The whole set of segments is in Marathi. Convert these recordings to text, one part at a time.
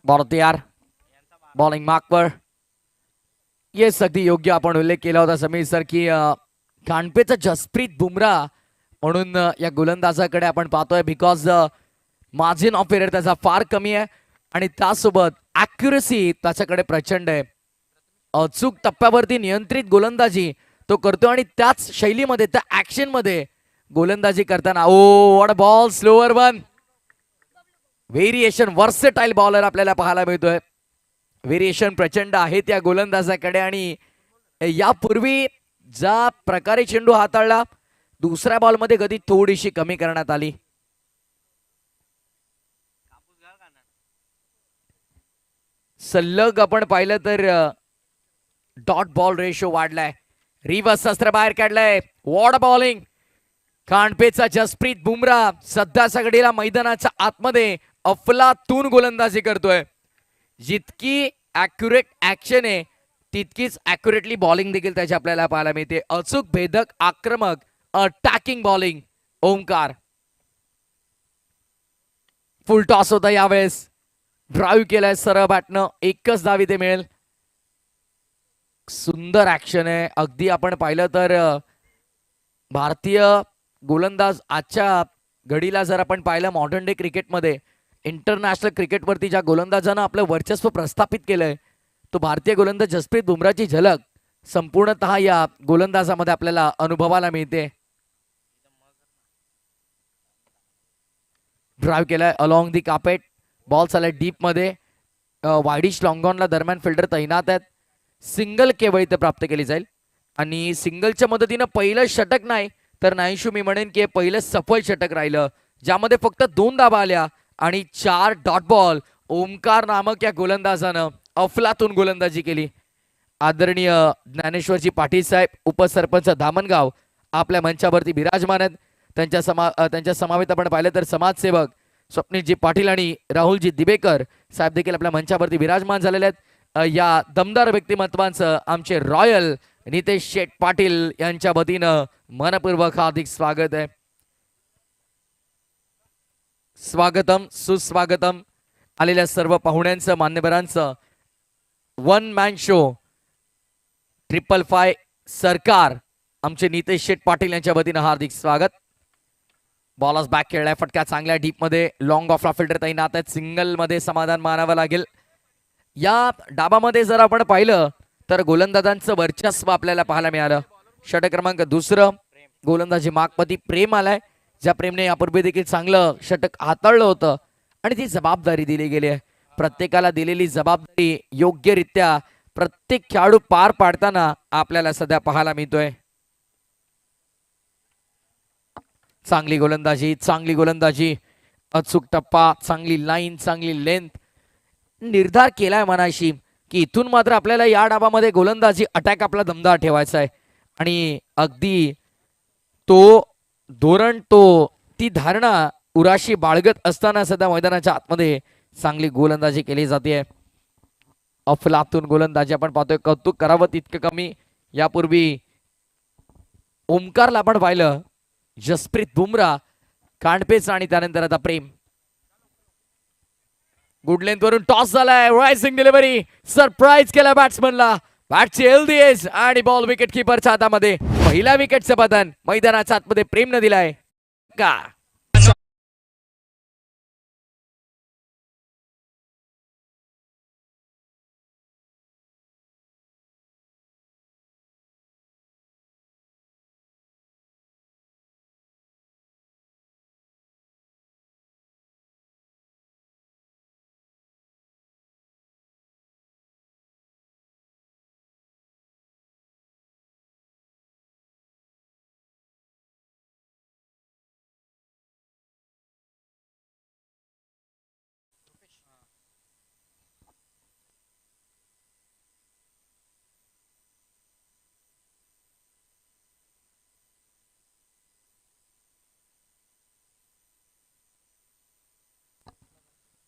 बॉल तयार, बॉलिंग मार्कवर. येस, अगदी योग्य आपण उल्लेख केला होता समीर सर की कानपेचा जसप्रीत बुमराह म्हणून या गोलंदाजाकडे आपण पाहतोय. बिकॉज मार्जिन ऑफ एरर त्याचा फार कमी आहे आणि त्यासोबत ॲक्युरसी त्याच्याकडे प्रचंड आहे. अचूक टप्प्यावरती नियंत्रित गोलंदाजी तो करतो आणि त्याच शैलीमध्ये त्या ॲक्शनमध्ये गोलंदाजी करताना what ball, slower one. Variation, versatile bowler आपल्याला पाहायला मिळतोय. व्हेरिएशन प्रचंड आहे त्या गोलंदाजाकडे आणि यापूर्वी ज्या प्रकारे चेंडू हाताळला दुसऱ्या बॉलमध्ये गती थोडीशी कमी करण्यात आली. सल्लग आपण पाहिलं तर डॉट बॉल रेशो वाढलाय. रिव्हर्स शस्त्र बाहेर काढलाय. What bowling. कानपेचा जसप्रीत बुमराह सध्याच्या घडीला मैदानाच्या आतमध्ये अफलातून गोलंदाजी करतोय. जितकी ॲक्युरेट ॲक्शन आहे तितकीच ॲक्युरेटली बॉलिंग देखील त्याची आपल्याला पाहायला मिळते. अचूक, भेदक, आक्रमक अटॅकिंग बॉलिंग. ओमकार फुल टॉस होता यावेळेस. ड्राईव्ह केलाय सरळ बॅटनं, एकच धाव इथे मिळेल. सुंदर ऍक्शन आहे. अगदी आपण पाहिलं तर भारतीय गोलंदाज आजच्या घडीला जर आपण पाहिलं मॉडर्न डे क्रिकेटमध्ये, इंटरनॅशनल क्रिकेटवरती ज्या गोलंदाजानं आपलं वर्चस्व प्रस्थापित केलंय तो भारतीय गोलंदाज जसप्रीत बुमराहची झलक संपूर्णतः या गोलंदाजामध्ये आपल्याला अनुभवायला मिळते. ड्राईव्ह केलाय अलॉंग दी कार्पेट. बॉल चाललाय डीप मध्ये. वायडिश लॉंगॉनला दरम्यान फिल्डर तैनात आहेत. सिंगल केवळ इथे प्राप्त केली जाईल आणि सिंगलच्या मदतीनं पहिलं षटक नाही तर नाहीशू मी म्हणेन की पहिलं सफल षटक राहिलं ज्यामध्ये फक्त 2 धावा आल्या आणि 4 डॉट बॉल. ओमकार नामक या गोलंदाजानं अफलातून गोलंदाजी केली. आदरणीय ज्ञानेश्वरजी पाटील साहेब, उपसरपंच धामणगाव आपल्या मंचावरती विराजमान आहेत. त्यांच्या समावेत आपण पाहिलं तर समाजसेवक स्वप्नीलजी पाटील आणि राहुलजी दिबेकर साहेब देखील आपल्या मंचावरती विराजमान झालेले आहेत. या दमदार व्यक्तिमत्वांचं आमचे रॉयल नितेश शेठ पाटील यांच्या वतीनं मनपूर्वक हार्दिक स्वागत आहे. स्वागतम, सुस्वागतम. आलेल्या सर्व पाहुण्यांचं, मान्यवरांचं 1 मॅन शो 555 सरकार आमचे नितेश शेठ पाटील यांच्या वतीनं हार्दिक स्वागत. बॉलच बॅक खेळलाय, फटका चांगल्या डीप मध्ये. लॉंग ऑफला फिल्डर तैनात आहेत. सिंगल मध्ये समाधान मानावं लागेल. या डाबामध्ये जर आपण पाहिलं तर गोलंदाजांचं वर्चस्व आपल्याला पाहायला मिळालं. षटक क्रमांक 2 गोलंदाजी मार्कमध्ये प्रेम आलाय, ज्या प्रेमने यापूर्वी देखील चांगलं षटक हाताळलं होतं आणि ती जबाबदारी दिली गेली आहे. प्रत्येकाला दिलेली जबाबदारी योग्यरित्या प्रत्येक खेळाडू पार पाडताना आपल्याला सध्या पाहायला मिळतोय. चांगली गोलंदाजी, चांगली गोलंदाजी, अचूक टप्पा, चांगली लाईन, चांगली लेंथ. निर्धार केलाय मनाशी की इथून मात्र आपल्याला या डाबामध्ये गोलंदाजी अटॅक आपला दमदार ठेवायचा आहे आणि अगदी तो धोरण, ती धारणा उराशी बाळगत असताना सध्या मैदानाच्या आतमध्ये चांगली गोलंदाजी केली जाते. अफलातून गोलंदाजी आपण पाहतोय. कौतुक करावं तितकं कमी. यापूर्वी ओमकारला आपण पाहिलं, जसप्रीत बुमराह, कांडपेच आणि त्यानंतर आता प्रेम. गुड लेंथ वरून टॉस झालाय. रायझिंग डिलिव्हरी, सरप्राईज केला बॅट्समनला. बॅटची हेल्दी एज आणि बॉल विकेट किपरच्या हातामध्ये. पहिल्या विकेटचं पतन मैदानाच्या आतमध्ये प्रेमनं दिलाय का.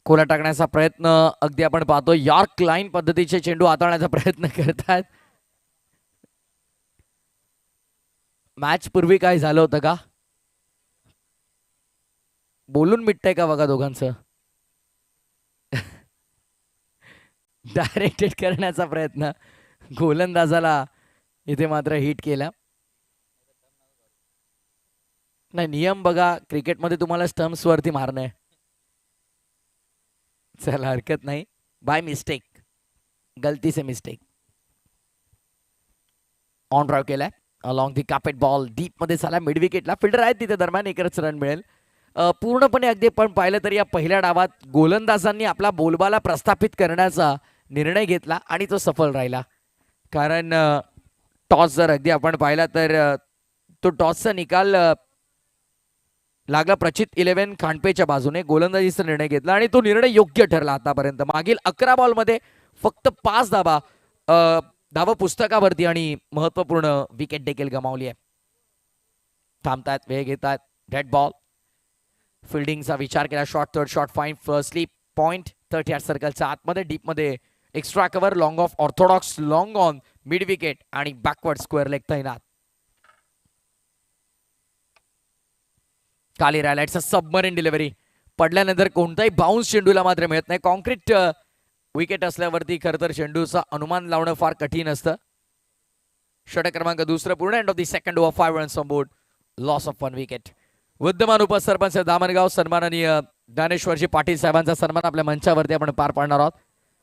कोला टाकण्याचा प्रयत्न अगदी आपण पाहतो. यॉर्क लाईन पद्धतीचे चेंडू हाताळण्याचा प्रयत्न करतात. मॅच पूर्वी काय झालं होतं का, बोलून मिटतंय का बघा दोघांचं. डायरेक्टेड करण्याचा प्रयत्न, गोलंदाजाला इथे मात्र हिट केला. नाही, नियम बघा, क्रिकेटमध्ये तुम्हाला स्टम्प्स वरती मारणं आहे. चला हरकत नाही, बाय मिस्टेक, गलती से मिस्टेक. ऑन ड्राईव्ह केलाय along the carpet, ball deep मध्ये झाला मिड विकेटला. फिल्डर आहेत तिथे दरम्यान, एकच रन मिळेल. पूर्णपणे अगदी पण पाहिलं तर या पहिल्या डावात गोलंदाजांनी आपला बोलबाला प्रस्थापित करण्याचा निर्णय घेतला आणि तो सफल राहिला. कारण टॉस जर अगदी आपण पाहिला तर तो टॉसचा निकाल लागला प्रचित 11 खांडपेच्या बाजूने. गोलंदाजीचा निर्णय घेतला आणि तो निर्णय योग्य ठरला. आतापर्यंत मागील 11 बॉलमध्ये फक्त 5 धावा पुस्तकावरती आणि महत्वपूर्ण विकेट देखील गमावली आहे. थांबतात, वेळ घेतात. रेड बॉल, फिल्डिंगचा विचार केला. Short third, short fine, firstly point 30 yard सर्कलच्या आतमध्ये, डीपमध्ये extra cover, long off orthodox, long on mid wicket आणि बॅकवर्ड स्क्वेअर लेग तैनात. खाली राहिला. सबमरीन डिलिव्हरी, पडल्यानंतर कोणताही बाउन्स चेंडूला मात्र मिळत नाही. कॉन्क्रीट विकेट असल्यावरती खरं तर चेंडूचा अनुमान लावणं फार कठीण असतं. षटक क्रमांक दुसरं पूर्ण. End of the second over, 5 runs on board, loss of 1 wicket. विद्यमान उपसरपंच दामणगाव सन्माननीय ज्ञानेश्वरजी पाटील साहेबांचा सन्मान आपल्या मंचावरती आपण पार पाडणार आहोत.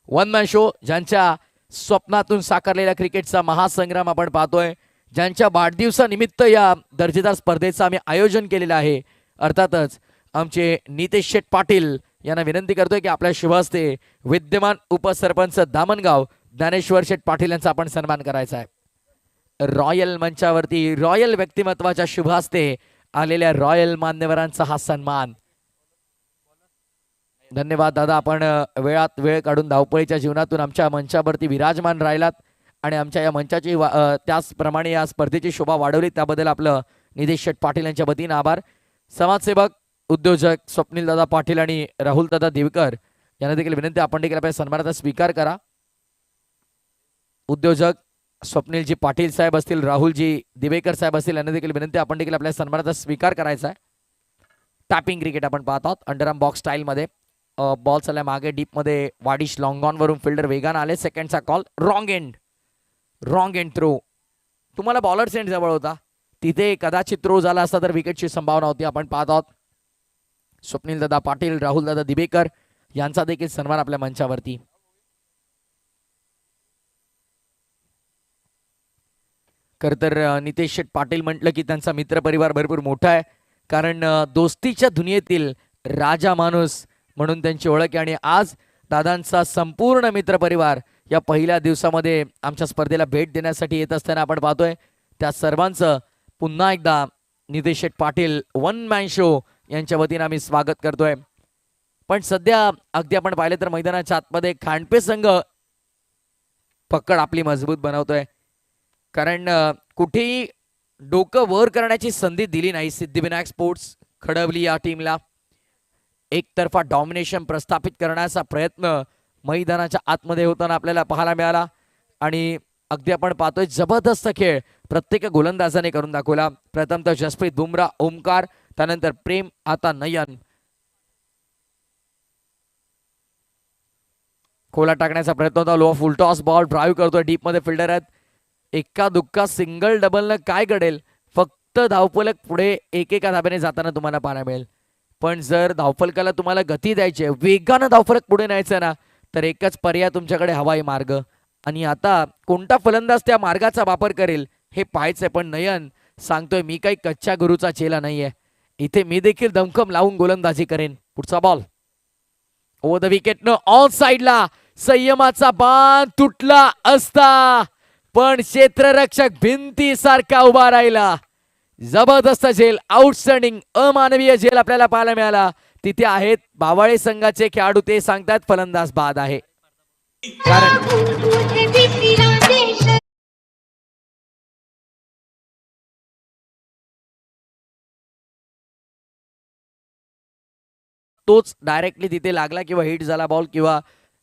वन मॅन शो, ज्यांच्या स्वप्नातून साकारलेल्या क्रिकेटचा महासंग्राम आपण पाहतोय, ज्यांच्या वाढदिवसानिमित्त या दर्जेदार स्पर्धेचं आम्ही आयोजन केलेलं आहे. अर्थातच आमचे नितेश शेठ पाटील यांना विनंती करतोय की आपल्या शुभ हस्ते विद्यमान उपसरपंच दामणगाव ज्ञानेश्वर शेठ पाटील यांचा आपण सन्मान करायचा आहे. रॉयल मंचावरती रॉयल व्यक्तिमत्वाच्या शुभ हस्ते आलेल्या रॉयल मान्यवरांचा हा सन्मान. धन्यवाद दादा, आपण वेळात वेळ काढून धावपळीच्या जीवनातून आमच्या मंचावरती विराजमान राहिलात आणि आमच्या या मंचाची त्याचप्रमाणे या स्पर्धेची शोभा वाढवली, त्याबद्दल आपलं नितेश शेठ पाटील यांच्या वतीनं आभार. समाजसेवक, उद्योजक स्वप्नील दादा पाटील आणि राहुल दादा दिवकर यांना देखील विनंती, आपण देखील आपल्या सन्मानाचा स्वीकार करा. उद्योजक स्वप्नीलजी पाटील साहेब असतील, राहुलजी दिवेकर साहेब असतील, यांना देखील विनंती, आपण देखील आपल्या सन्मानाचा स्वीकार करायचा आहे. टॅपिंग क्रिकेट आपण पाहत आहोत अंडरआर्म बॉक्स स्टाईलमध्ये. बॉल चालला मागे डीपमध्ये, वाडिश लॉंग ऑन वरून फिल्डर वेगानं आले. सेकंडचा कॉल, रॉंग एंड थ्रो. तुम्हाला बॉलर सेंड जवळ होता, तिथे कदाचित थ्रो झाला असता तर विकेटची संभावना होती. आपण पाहत आहोत स्वप्नील दादा पाटील, राहुल दादा दिवेकर यांचा देखील सन्मान आपल्या मंचावरती. खर तर नितेश शेठ पाटील म्हटलं की त्यांचा मित्रपरिवार भरपूर मोठा आहे, कारण दोस्तीच्या दुनियेतील राजा माणूस म्हणून त्यांची ओळख आहे. आणि आज दादांचा संपूर्ण मित्रपरिवार या पहिल्या दिवसामध्ये आमच्या स्पर्धेला भेट देण्यासाठी येत असताना आपण पाहतोय. त्या सर्वांचं पुन्हा एकदा नितेश शेठ पाटील वन मॅन शो यांच्या वतीनं आम्ही स्वागत करतोय. पण सध्या अगदी आपण पाहिलं तर मैदानाच्या आतमध्ये खांडपे संघ पकड आपली मजबूत बनवतोय, कारण कुठेही डोकं वर करण्याची संधी दिली नाही. सिद्धिविनायक स्पोर्ट्स खडवली या टीमला. एकतर्फा डॉमिनेशन प्रस्थापित करण्याचा प्रयत्न मैदानाच्या आतमध्ये होताना आपल्याला पाहायला मिळाला आणि अगदी आपण पाहतोय जबरदस्त खेळ प्रत्येक गोलंदाजाने करून दाखवला. प्रथमतः जसप्रीत बुमराह, ओमकार, त्यानंतर प्रेम, आता नयन. खोला टाकण्याचा प्रयत्न होता, लो फुल टॉस, बॉल ड्राईव्ह करतोय, डीप मध्ये फिल्डर आहेत. एका दुक्का सिंगल डबलनं काय घडेल, फक्त धावफलक पुढे एकेका धाब्याने जाताना तुम्हाला पाहायला मिळेल. पण जर धावफलकाला तुम्हाला गती द्यायची आहे, वेगानं धावफलक पुढे न्यायचं ना, तर एकच पर्याय तुमच्याकडे हवाई मार्ग. आणि आता कोणता फलंदाज त्या मार्गाचा वापर करेल हे पाहायचंय. पण नयन सांगतोय, मी काही कच्च्या गुरुचा चेला नाहीये, इथे मी देखील दमखम लावून गोलंदाजी करेन. पुढचा बॉल ओव्हर द विकेटनं ऑन साइडला. संयमाचा बाण तुटला असता, पण क्षेत्ररक्षक भिंतीसारखा उभा राहिला. जबरदस्त झेल, आउटस्टँडिंग अमानवीय झेल आपल्याला पाहायला मिळाला. तिथे आहेत बावाळे संघाचे खेळाडू, ते सांगतात फलंदाज बाद आहे. कारण तोच डायरेक्टली तिथे लागला किंवा हिट झाला बॉल किंवा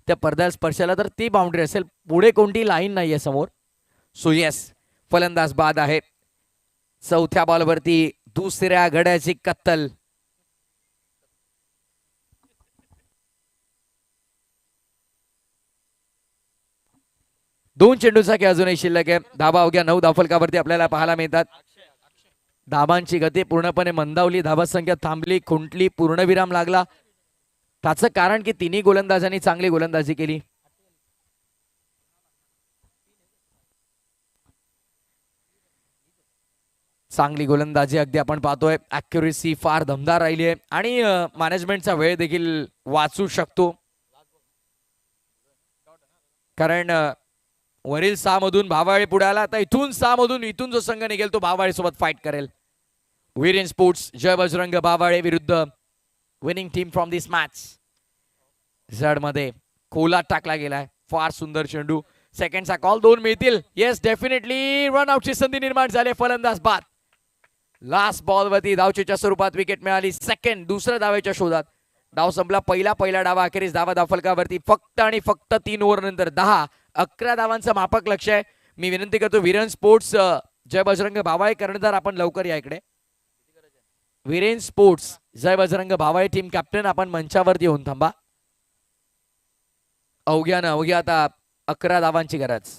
त्या पडद्याला स्पर्शाला तर ती बाउंड्री असेल, पुढे कोणती लाईन नाहीये समोर. सो येस, फलंदाज बाद आहे. चौथ्या बॉलवरती दुसऱ्या गड्याची कत्तल. 2 चेंडूचा खेळ अजूनही शिल्लक आहे. धाबा अवघ्या 9 धावफलकावरती आपल्याला पाहायला मिळतात. धाबांची गती पूर्णपणे मंदावली, धाबा संख्या थांबली, खुंटली, पूर्णविराम लागला. त्याचं कारण की तिन्ही गोलंदाजांनी चांगली गोलंदाजी केली. चांगली गोलंदाजी अगदी आपण पाहतोय. ॲक्युरेसी फार दमदार राहिली आहे आणि मॅनेजमेंटचा वेळ देखील वाचू शकतो, कारण वरील 6 मधून भावाळे पुढे आला, तर इथून 6 मधून इथून जो संघ निघेल तो भावाळे सोबत फाईट करेल. वीरेन स्पोर्ट्स जय बजरंग भावाळे विरुद्ध winning team from this match. झड मध्ये खोला टाकला गेलाय. फार सुंदर चेंडू. सेकंडचा कॉल 2 मिळतील. येस डेफिनेटली रन आउटची संधी निर्माण झाली. फलंदाज बाद. लास्ट बॉल वरती धावचीच्या स्वरूपात विकेट मिळाली. सेकंड दुसऱ्या धावेच्या शोधात डाव संपला. पहिला डावा अखेरीस धावा धावफलकावरती फक्त आणि फक्त 3 ओव्हर नंतर 10-11 धावांचं मापक लक्ष आहे. मी विनंती करतो वीरेन स्पोर्ट्स जय बजरंग भावाळे कर्णधार आपण लवकर या इकडे. Viren sports Jay Bajrang भावाळे team captain आपण मंचावरती येऊन थांबा. अवघ्या आता 11 धावांची गरज.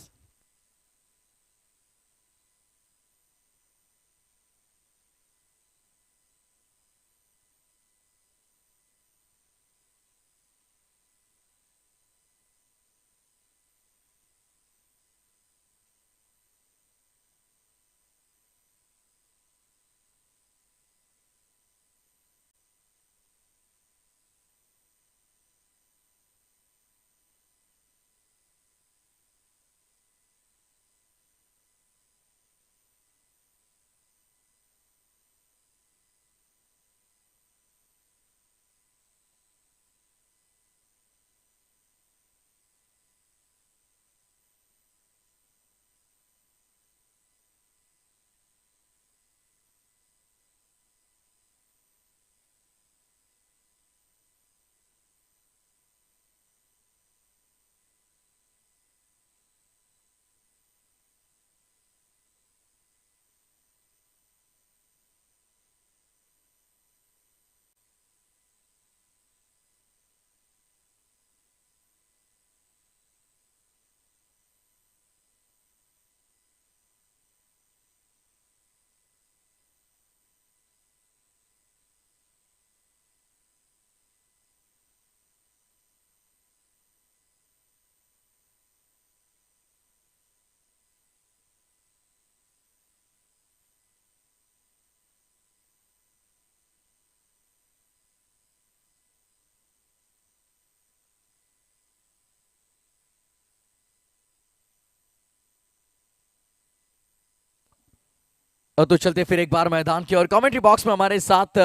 तो चलते फिर एक बार मैदान की और कमेंट्री बॉक्स में हमारे साथ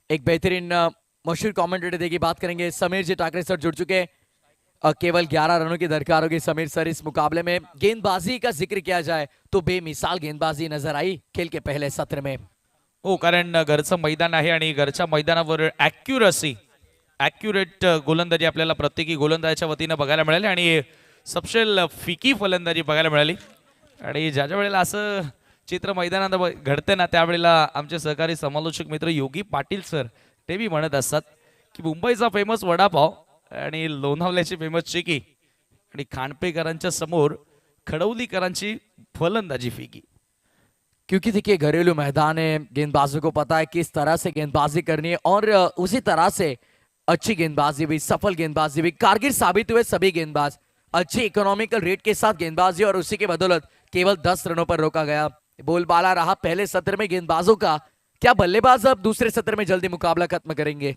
एक बेहतरीन मशहूर कमेंटेटर देखिए बात करेंगे. समीर जी टाकरे सर जुड़ चुके. केवल 11 रनों की दरकार होगी समीर सर इस मुकाबले में. गेंदबाजी का जिक्र किया जाए तो बेमिसाल गेंदबाजी नजर आई खेल के पहले सत्र में. हो, कारण घरचं मैदान आहे आणि घरच्या मैदानावर ॲक्युरेट गोलंदाजी आपल्याला प्रत्येकी गोलंदाजाच्या वतीनं बघायला मिळाली आणि सबशेल फिकी फलंदाजी बघायला मिळाली. आणि ज्या वेळेला असं चित्र मैदानात घडते ना, त्यावेळेला आमचे सहकारी समालोचक मित्र योगी पाटील सर ते बी म्हणत असतात की मुंबईचा फेमस वडापाव आणि लोणावल्याची फेमस चिकी आणि खांडपेकरांच्या समोर खडवलीकरांची फलंदाजी फिकी. क्योंकि देखिए घरेलू मैदान है, गेंदबाजों को पता है किस तरह से गेंदबाजी करनी है और उसी तरह से अच्छी गेंदबाजी भी, सफल गेंदबाजी भी, कारगर साबित हुए सभी गेंदबाज. अच्छी इकोनॉमिकल रेट के साथ गेंदबाजी और उसी के बदौलत केवल 10 रनों पर रोका गया. बोलबाला रहा पहले सत्र में गेंदबाजों का. क्या बल्लेबाज अब दूसरे सत्र में जल्दी मुकाबला खत्म करेंगे?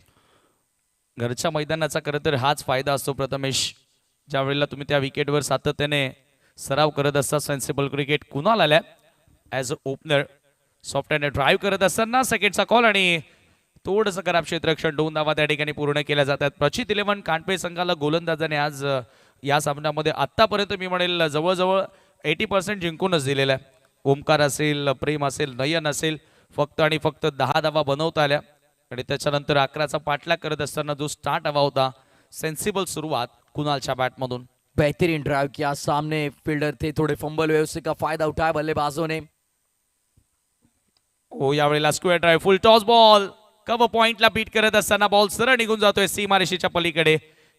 घरच्या मैदानाचा खरं तर हाच फायदा असतो प्रथमेश. ज्या वेळेला तुम्ही त्या विकेटवर सातत्याने सराव करत असता. सेन्सिबल क्रिकेट कुणाल आल्या as a opener. Soft hand drive करत असताना सेकंडचा कॉल आणि थोडंसं खराब क्षेत्ररक्षण. 2 धावा त्या ठिकाणी पूर्ण केल्या जातात. प्रचित 11 कांडपे संघाला गोलंदाजाने आज या सामन्यामध्ये आतापर्यंत मी म्हणेल जवळजवळ 80% जिंकूनच दिलेला आहे. ओमकार असेल, प्रेम असेल, नयन असेल, फक्त आणि फक्त 10 धावा बनवता आल्या आणि त्याच्यानंतर 11चा पाठलाग करत असताना जो स्टार्ट हवा होता, सेन्सिबल सुरुवात कुणालच्या बॅटमधून. बेहतरीन ड्राइव किया. सामने फील्डर थे, थोड़े फंबल हुए, उससे का फायदा उठाया बल्लेबाजों ने. हो, यावेळेला स्क्वेअर ड्राइव्ह, फुल टॉस बॉल, कव्हर पॉइंटला बीट करत असताना बॉल सरळ निघून जातोय सीमारेषेच्या पलीकडे.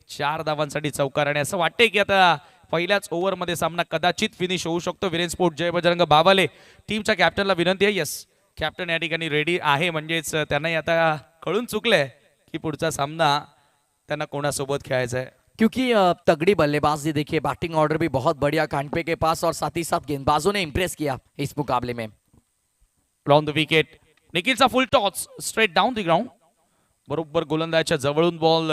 4 धावांसाठी चौकार आणि असं वाटतंय की आता पहिल्याच ओव्हरमध्ये सामना कदाचित फिनिश होऊ शकतो. वीरेन स्पोर्ट जय बजरंग भावाले टीमच्या कॅप्टनला विनंती आहे. यस, कॅप्टन या ठिकाणी रेडी आहे, म्हणजेच त्यांनाही आता कळून चुकलंय की पुढचा सामना त्यांना कोणासोबत खेळायचा आहे. क्योंकि तगड़ी बल्लेबाजी देखिए, बैटिंग ऑर्डर भी बहुत बढ़िया कांटे के पास और साथ ही साथ गेंदबाजों ने इंप्रेस किया इस मुकाबले में. राउंड द विकेट, निखिलचा full toss straight down the ground. बरोबर गोलंदाजाच्या जवळून बॉल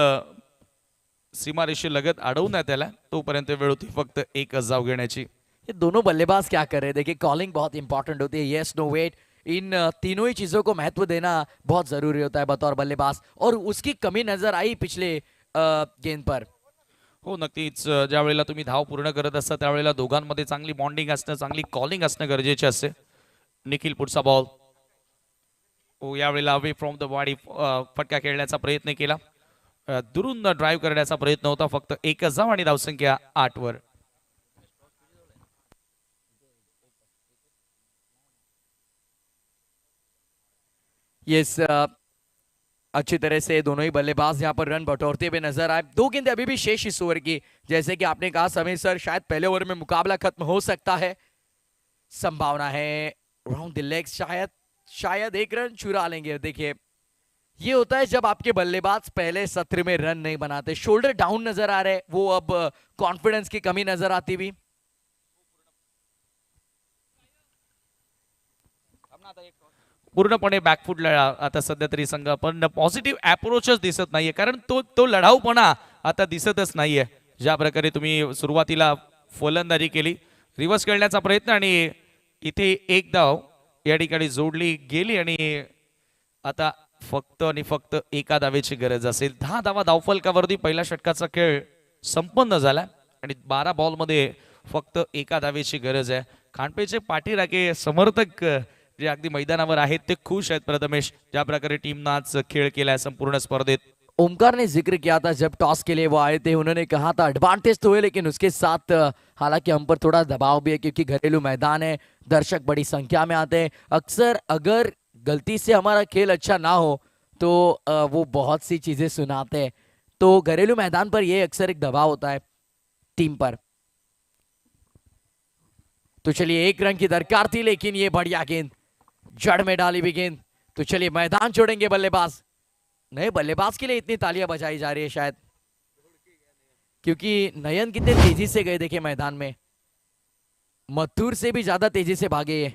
सीमारेषे लगत अडवून त्याला, तोपर्यंत वेळ होती फक्त एकच धाव घेण्याची. ये दोनों बल्लेबाज क्या कर रहे हैं, देखिए कॉलिंग बहुत इंपॉर्टेंट होती है. येस, नो, वेट, इन तीनों ही चीजों को महत्व देना बहुत जरूरी होता है बतौर बल्लेबाज, और उसकी कमी नजर आई पिछले गेंद पर. हो नक्कीच, ज्या वेळेला तुम्ही धाव पूर्ण करत असता त्यावेळेला दोघांमध्ये चांगली बॉन्डिंग असणं, चांगली कॉलिंग असणं गरजेचे असते. निखिल पुढचा बॉल, हो यावेळेला अवे फ्रॉम द बॉडी फटका खेळण्याचा प्रयत्न केला, दुरून ड्राईव्ह करण्याचा प्रयत्न होता. फक्त एकच धाव आणि धावसंख्या 8 वर. यस, अच्छी तरह से दोनों ही बल्लेबाज यहाँ पर रन बटोरते हुए नजर आए. 2 गेंदें अभी भी शेष इस ओवर की. जैसे कि आपने कहा समय सर, शायद पहले ओवर में मुकाबला खत्म हो सकता है. संभावना है राउंड द लेग्स, शायद 1 रन चुरा लेंगे. देखिए ये होता है जब आपके बल्लेबाज पहले सत्र में रन नहीं बनाते, शोल्डर डाउन नजर आ रहे, वो अब कॉन्फिडेंस की कमी नजर आती भी. पूर्णपणे बॅकफुटला आता सध्या तरी संघ, पण पॉझिटिव्ह अप्रोचच दिसत नाहीये, कारण तो लढाऊपणा आता दिसतच नाहीये. ज्या प्रकारे तुम्ही सुरुवातीला फलंदाजी केली, रिव्हर्स खेळण्याचा प्रयत्न, आणि इथे एक धाव या ठिकाणी जोडली गेली, आणि आता फक्त आणि फक्त एका धावेची गरज असेल. 10 धावा धावफलकावरती पहिल्या षटकाचा खेळ संपन्न झाला, आणि 12 बॉलमध्ये फक्त एका धावेची गरज आहे. खांडपेचे पाठीराखे समर्थक जे अगदी मैदानावर आहेत ते खुश आहेत प्रथमेश, ज्या प्रकारे टीमनं आज खेळ केलाय संपूर्ण स्पर्धेत. ओमकार ने जिक्र किया था जब टॉस के लिए वो आए थे, उन्होंने कहा था एडवांटेज तो है, लेकिन उसके साथ हालांकि हम पर थोड़ा दबाव भी है, क्योंकि घरेलू मैदान है, दर्शक बड़ी संख्या में आते हैं. अक्सर अगर गलती से हमारा खेल अच्छा ना हो तो वो बहुत सी चीजें सुनाते हैं. तो घरेलू मैदान पर ये अक्सर एक दबाव होता है टीम पर. तो चलिए 1 रन की दरकार थी, लेकिन ये बढ़िया गेंद, जड़ में डाली भी गेंद. तो चलिए मैदान छोड़ेंगे बल्लेबाज. नए बल्लेबाज के लिए इतनी तालियां बजाई जा रही है शायद, क्योंकि नयन कितने तेजी से गए देखिए मैदान में, मथुर से भी ज्यादा तेजी से भागे ये.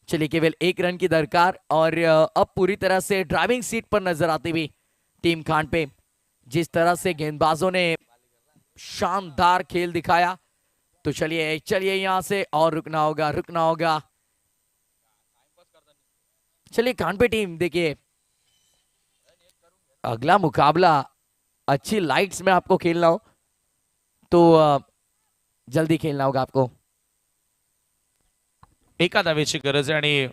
चलिए केवल 1 रन की दरकार, और अब पूरी तरह से ड्राइविंग सीट पर नजर आती हुई टीम खान पे. जिस तरह से गेंदबाजों ने शानदार खेल दिखाया, तो चलिए यहां से और रुकना होगा. चलिए कानपे टीम, देखिए अगला मुकाबला अच्छी लाइट्स में आपको खेलना हो तो जल्दी खेलना होगा आपको. एका धावेची गरज आहे, आणि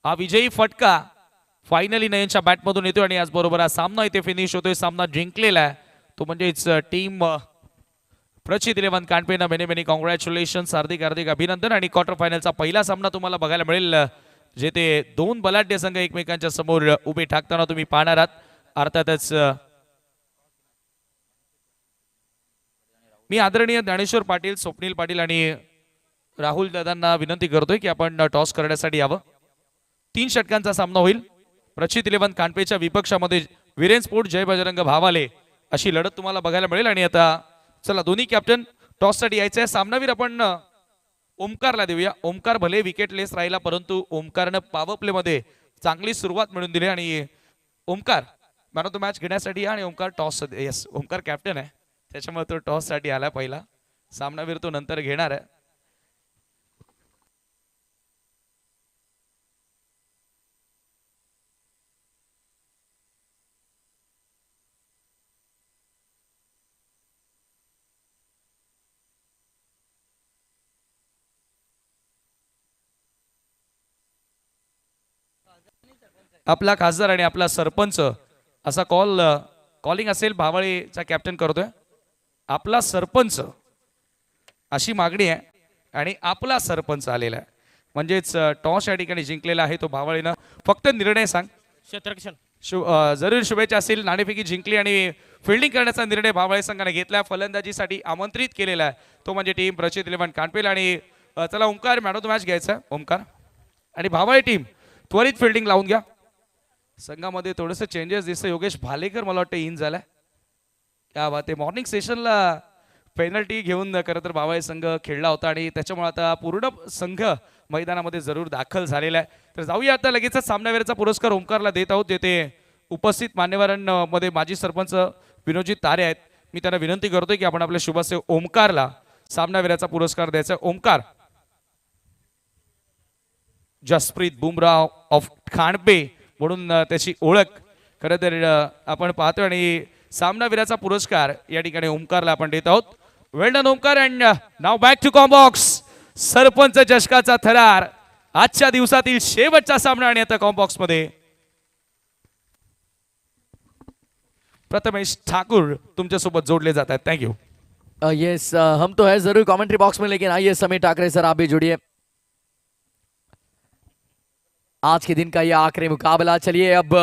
हा विजयी फटका फायनली नयनच्या बॅटमधून येतोय, आणि आज बरोबर हा सामना इथे फिनिश होतोय. सामना जिंकलेला आहे तो म्हणजेच टीम प्रचित 11 कानपेना मेनी कॉंग्रॅच्युलेशन्स, हार्दिक अभिनंदन. आणि क्वार्टर फायनलचा पहिला सामना तुम्हाला बघायला मिळेल, जेथे 2 बलाढ्य संघ एकमेकांच्या समोर उभे ठाकताना तुम्ही पाहणार आहात. अर्थातच मी आदरणीय ज्ञानेश्वर पाटील, स्वप्नील पाटील आणि राहुल दादांना विनंती करतोय की आपण टॉस करण्यासाठी यावं. 3 षटकांचा सामना होईल. प्रचित 11 कानपेच्या विपक्षामध्ये वीरेन स्पोर्ट जय बजरंग भावाले अशी लढत तुम्हाला बघायला मिळेल. आणि आता चला दोन्ही कॅप्टन टॉस साठी यायचं आहे. सामनावीर आपण ओमकारला देऊया. ओमकार भले विकेटलेस राहिला, परंतु ओमकारनं पॉवर प्ले मध्ये चांगली सुरुवात मिळवून दिली, आणि Omkar man of the match घेण्यासाठी, आणि Omkar toss, yes Omkar captain आहे त्याच्यामुळे तो टॉस साठी आला पहिला. सामनावीर तो नंतर घेणार आहे. आपला खासदार आणि आपला सरपंच असा कॉलिंग असेल, भावळेचा कॅप्टन करतोय. आपला सरपंच अशी मागणी आहे, आणि आपला सरपंच आलेला आहे, म्हणजेच टॉस या ठिकाणी जिंकलेला आहे तो भावळेनं. फक्त निर्णय सांग. क्षेत्ररक्षण. जरूर शुभेच्छा असेल. नाणेफेकी जिंकली आणि फिल्डिंग करण्याचा निर्णय भावळे संघाने घेतला. फलंदाजीसाठी आमंत्रित केलेला आहे तो म्हणजे टीम प्रचित 11 कानपेल. आणि चला Omkar man of the match घ्यायचा आहे. ओमकार आणि भावळे टीम त्वरित फिल्डिंग लावून घ्या. संघामध्ये थोडंसं चेंजेस दिसतं. योगेश भालेकर मला वाटतं इन झालाय. क्या बात आहे. मॉर्निंग सेशनला पेनल्टी घेऊन खरं तर भावळे संघ खेळला होता आणि त्याच्यामुळे आता पूर्ण संघ मैदानामध्ये जरूर दाखल झालेला आहे. तर जाऊया आता लगेचच सामनावीराचा पुरस्कार ओमकारला देत आहोत. येथे उपस्थित मान्यवरांमध्ये माजी सरपंच विनोदजी तारे आहेत. मी त्यांना विनंती करतोय की आपण आपल्या शुभासेव ओमकारला सामनावीराचा पुरस्कार द्यायचा. ओमकार जसप्रीत बुमराह ऑफ खांडपे म्हणून त्याची ओळख खरं तर आपण पाहतोय आणि सामनावीराचा पुरस्कार या ठिकाणी ओमकारला आपण देत आहोत. Well done Omkar. अँड नाव बॅक टू कॉम्बॉक्स. सरपंच चषकाचा थरार आजच्या दिवसातील शेवटचा सामना आणि आता कॉम्बॉक्स मध्ये प्रथमेश ठाकुर तुमच्या सोबत जोडले जात आहेत. थँक्यू. यस हम तो है जरूर कमेंट्री बॉक्स में, लेकिन आइए समीर ठाकरे सर आप भी जुड़िए. आज के दिन का ये आखिरी मुकाबला. चलिए अब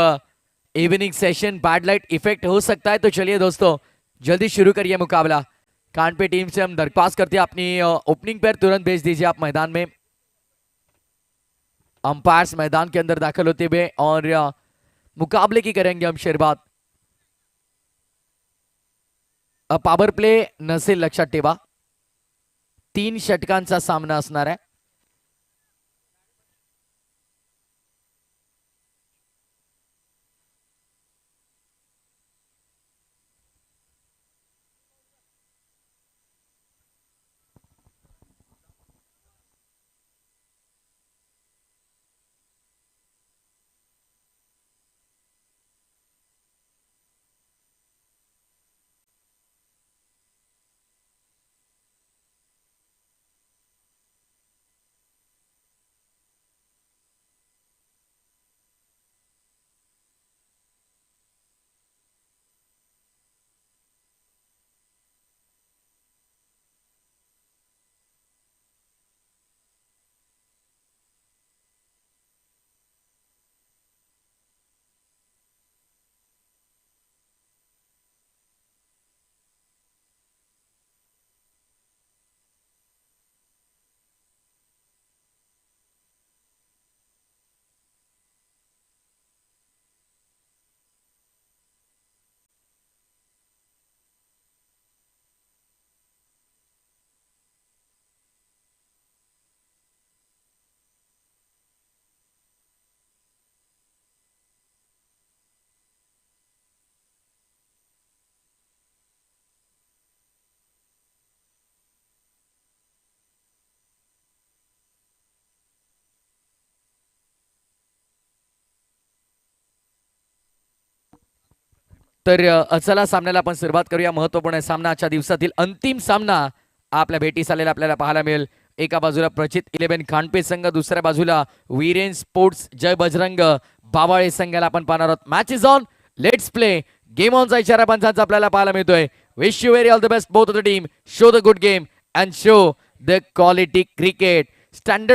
evening session bad light effect हो सकता है, तो चलिए दोस्तों जल्दी शुरू करिए मुकाबला. कानपे टीम से हम दरख्वास्त करते हैं अपनी ओपनिंग पैर तुरंत भेज दीजिए आप मैदान में. अंपायर्स मैदान के अंदर दाखिल होते हुए और मुकाबले की करेंगे हम शुरुआत. पॉवर प्ले नसेल लक्षात ठेवा. 3 षटकांचा सामना असणार आहे. तर चला सामन्याला आपण सुरुवात करूया. महत्वपूर्ण सामना आजच्या दिवसातील अंतिम सामना आपल्या भेटीस आलेला आपल्याला पाहायला मिळेल. एका बाजूला प्रचित 11 खांडपे संघ, दुसऱ्या बाजूला वीरेन स्पोर्ट्स जय बजरंग बावाळे संघाला आपण पाहणार आहोत. Match is on, let's play. Game ऑनचा इशारा पंचांचा आपल्याला पाहायला मिळतोय. Wish you very all the best both of the team. Show the good game and show the quality cricket. Standard